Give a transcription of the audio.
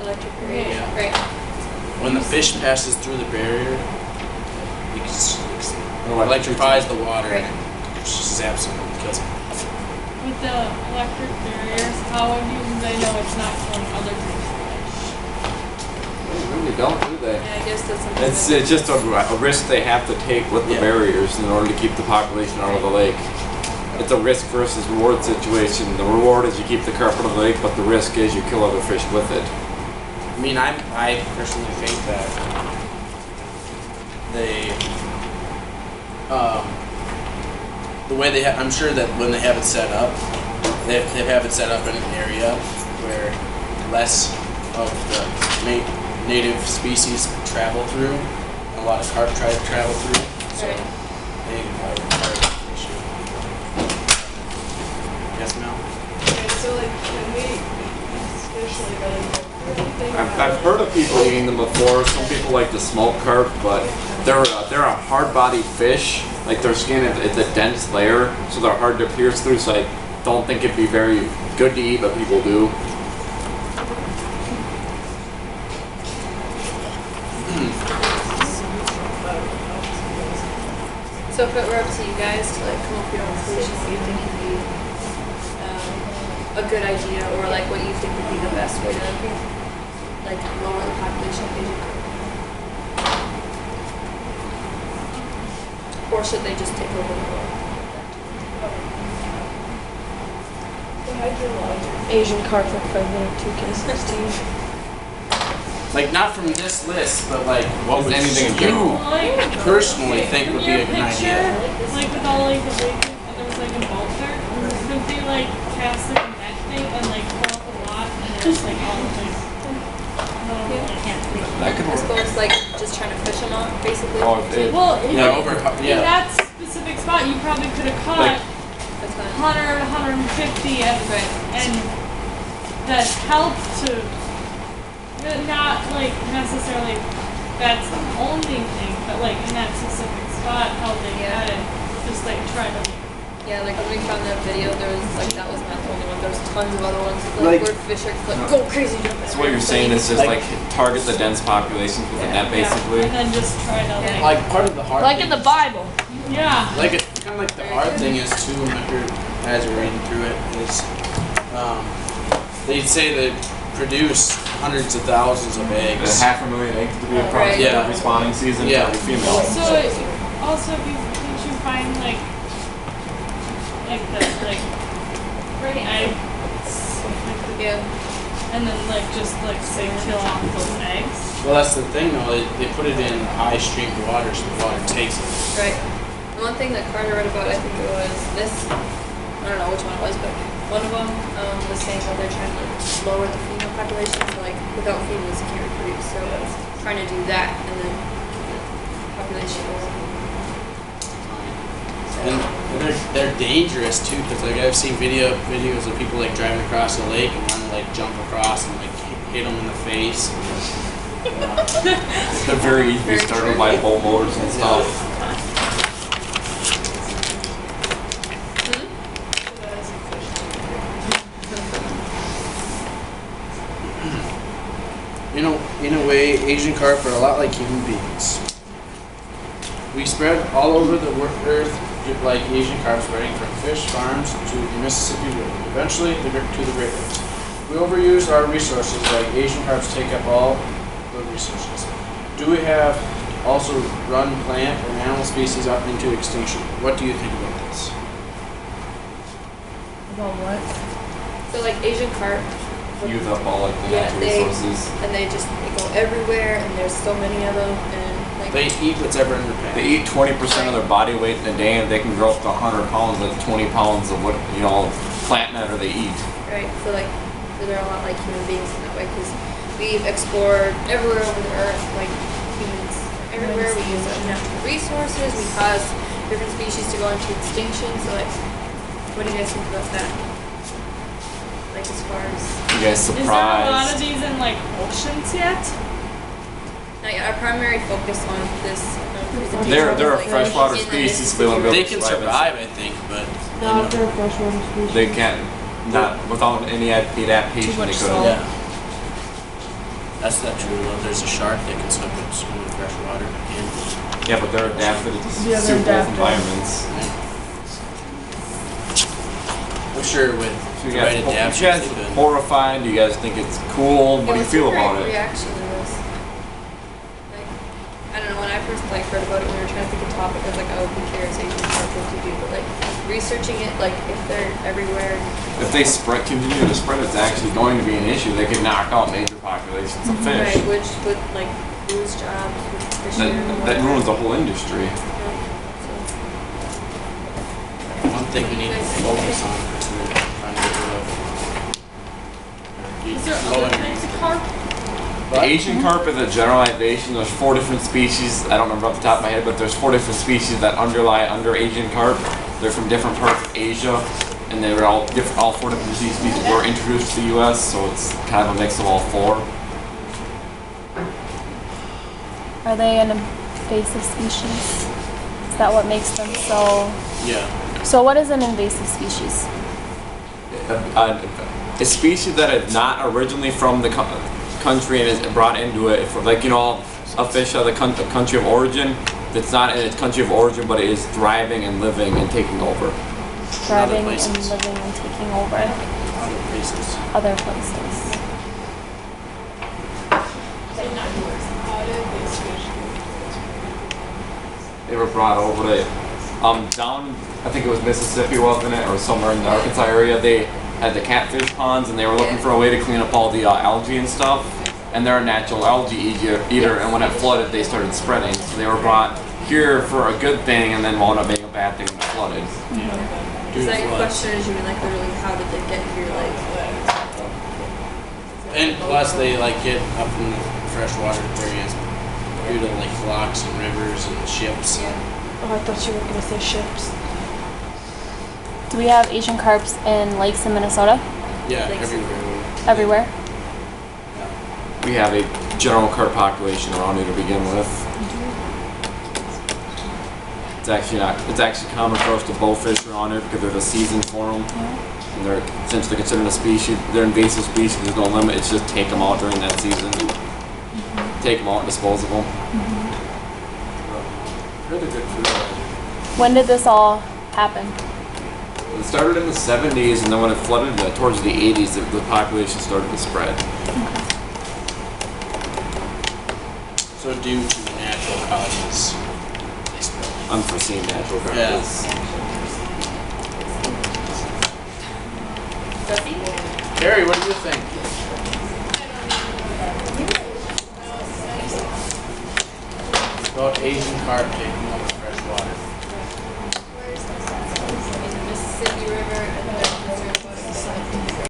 Electric barrier. Yeah. Right. When the fish passes through the barrier, it just electrifies the water Right. and it zaps them and kills them. With the electric barriers, how do they know it's not killing other fish? They really don't, do they? Yeah, I guess that's something. It's just a risk they have to take with the barriers in order to keep the population out of the lake. It's a risk versus reward situation. The reward is you keep the carp out of the lake, but the risk is you kill other fish with it. I mean, I personally think that they, the way they I'm sure that when they have it set up, they have it set up in an area where less of the native species travel through, and a lot of carp try to travel through, so Right. they are issue. Yes, Mel? Okay, so like, can we especially really I've heard of people eating them before. Some people like to smoke carp, but they're a hard-bodied fish. Like their skin, it's a dense layer, so they're hard to pierce through. So I don't think it'd be very good to eat, but people do. So if it were up to you guys to like come up with your own solution, what you think would be a good idea, or like what you think would be the best way to like lower the population of Asian carp? Or should they just take over the world? Asian carp equivalent of 2K16? Like, not from this list, but like, what would Anything in you general. personally think would be a good idea? Like with all like the bacon, and there was like a boat there, could they like cast it in that thing and like pull up a lot and there's like all of these. That could I work. suppose like just trying to fish them out, basically. Oh, if Well, Yeah, in that specific spot, you probably could have caught Like- That's fine. 100, 150, and that helped to not like necessarily that's the only thing, but like in that specific spot, how they got it, just like try to. Yeah, like when we found that video, there was like that was not the only one. There was tons of other ones. Like, Like- where fish are like go crazy jumping. So what you're saying is just like target the dense populations with a net, basically. And then just try to like. Like, part of the hard Like thing, in the Bible. Yeah. like it, kind of like the hard thing is too, as you're reading through it, is they say they produce hundreds of thousands of eggs. 500,000 eggs to be across Right. Yeah. every spawning season Yeah. for every female. So also, if you did you find like the eggs, Yeah. and then like just like say kill off those eggs. Well, that's the thing though. They put it in high stream water, so the water takes it. Right. The one thing that Carter read about, I think it was this. I don't know which one it was, but one of them was saying that they're trying to lower the female population, so like without females you can't reproduce. So trying to do that and then the population will. And they're dangerous too, because like I've seen videos of people like driving across the lake and wanting to like jump across and like hit them in the face. They're very easy to be started by boat motors and stuff. In a way, Asian carp are a lot like human beings. We spread all over the earth like Asian carp, spreading from fish farms to the Mississippi River, eventually to the Great Lakes. We overuse our resources like Asian carps take up all the resources. Do we have also run plant and animal species up into extinction? What do you think about this? About what? So like Asian carp. Use up all like the Yeah, natural resources. and they go everywhere, and there's so many of them, and like. They eat what's ever in their pan. They eat 20% of their body weight in a day, and they can grow up to 100 pounds with 20 pounds of what plant matter they eat. Right, so like they're a lot like human beings in that way, because we've explored everywhere over the earth, like humans are everywhere. We use our natural resources. We cause different species to go into extinction. So like, what do you guys think about that? Like as far as You guys Is there a lot of surprised? these in like oceans yet? now, yeah, our primary focus on this presentation They're was, a like, freshwater in the species, so they won't be able They to can survive. survive, I think, but Not for a freshwater species. They can't, not without any adaptation. Too much They salt. couldn't. yeah. That's not true though. There's a shark that can swim in fresh water. And Yeah, but they're adapted to Yeah, they're suit both adapted. environments. I'm sure with So the right you adaptation, guys they could. horrified? Do you guys think it's cool? What do you feel about it? Reaction to this. Like, I don't know. When I first heard about it, we were trying to think of topic. I was like, oh, who cares? Asian carp, what to do? But like researching it, like if they're everywhere. If they continue to spread, it's actually going to be an issue. They could knock out major populations of fish. Right, which would like lose jobs with fishing. That ruins the whole industry. One thing we need to focus on is we're trying to get rid of. Is there other kinds of carp? The Asian carp is a generalization. There's 4 different species. I don't remember off the top of my head, but there's 4 different species that underlie under Asian carp. They're from different parts of Asia, and they were all 4 different species were introduced to the U.S. So it's kind of a mix of all 4. Are they an invasive species? Is that what makes them so? Yeah. So what is an invasive species? A species that is not originally from the country and is brought into it, like a fish of the country of origin that's not in its country of origin, but it is thriving and living and taking over. Thriving and places. living and taking over Other places. other places. They were brought over to down, I think it was Mississippi, wasn't it, or somewhere in the Arkansas area. They had the catfish ponds, and they were looking for a way to clean up all the algae and stuff. And they're a natural algae eater, and when it flooded, they started spreading. So they were brought here for a good thing, and then wound up being a bad thing when it flooded. Is that your question? Is you mean like literally how did they get here? Like. And plus, they get up in the freshwater areas due to locks and rivers and ships. Oh, I thought you were gonna say ships. Do we have Asian carps in lakes in Minnesota? Yeah, Lakes. everywhere. Everywhere? We have a general carp population around here to begin with. It's actually common for us to bow fish around here because there's a season for them. And they're essentially considered a species. They're invasive species. There's no limit. It's just take them out during that season. Take them out and dispose of them. Really good food. When did this all happen? It started in the 70s, and then when it flooded towards the 80s, the population started to spread. So due to natural causes, they spread. Unforeseen natural causes. Yeah. Duffy? Carrie, what do you think? About Asian carp taking over fresh water.